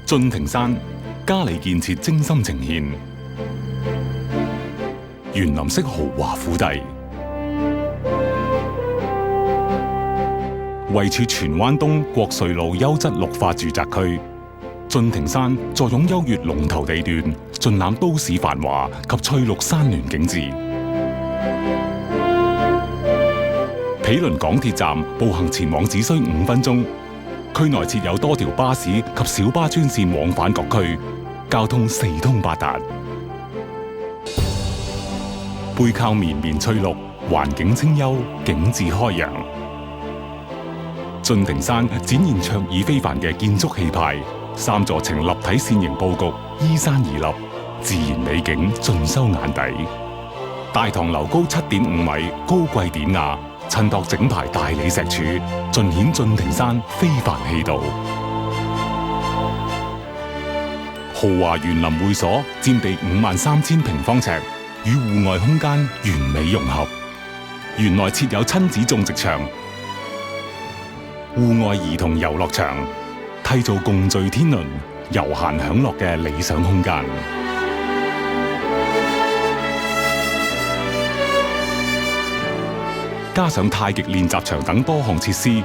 晉庭山嘉里建設精心呈現，園林式豪華府邸，位處荃灣東國瑞路優質綠化住宅區。晉庭山坐擁優越龍頭地段，盡覽都市繁華及翠綠山巒景致。毗鄰港鐵站，步行前往只需5分鐘。區內設有多條巴士及小巴專線往返各區，交通四通八達。背靠綿綿翠綠，環境清幽，景致開揚。晉庭山展現卓爾非凡嘅建築氣派，3座呈立體線型佈局，依山而立，自然美景盡收眼底。大堂樓高7.5米，高貴典雅，襯托整排大理石柱，盡顯晉庭山非凡氣度。豪華園林會所佔地53,000平方尺，與戶外空間完美融合。園內設有親子種植場、戶外兒童遊樂場，締造共聚天倫、悠閒享樂嘅理想空間。加上太極練習場等多項設施，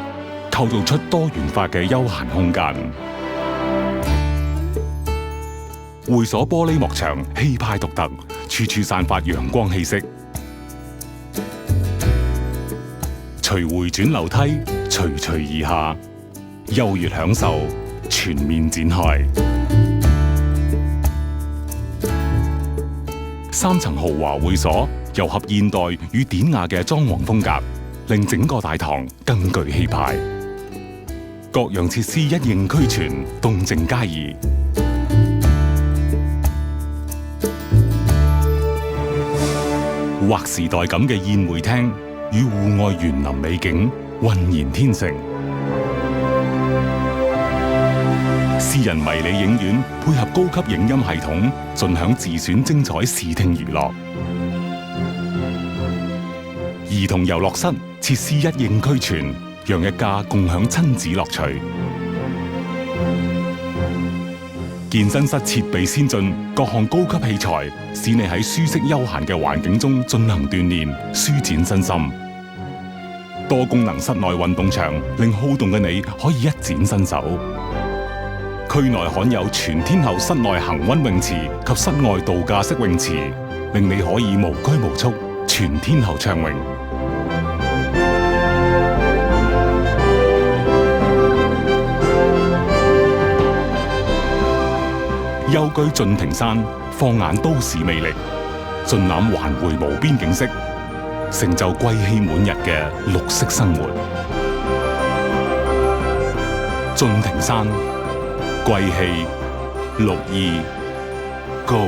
構造出多元化嘅休閒空間。會所玻璃幕牆氣派獨特，處處散發陽光氣息。隨回轉樓梯，徐徐而下，優越享受全面展開。3層豪華會所，糅合現代與典雅嘅裝潢風格，令整個大堂更具氣派。各樣設施一應俱全，動靜皆宜。劃時代感嘅宴會廳與戶外園林美景渾然天成。私人迷你影院配合高級影音系統，盡享自選精彩視聽娛樂。兒童遊樂室設施一應俱全，讓一家共享親子樂趣。健身室設備先進，各項高級器材，使你喺舒適悠閒嘅環境中進行鍛煉，舒展身心。多功能室內運動場，令好動嘅你可以一展身手。區內罕有全天候室內恆溫泳池及室外度假式泳池，令你可以無拘無束，全天候暢泳。幽居晉庭山，放眼都市魅力，盡覽環迴無邊景色，成就貴氣滿溢嘅綠色生活。晉庭山，貴氣綠意高。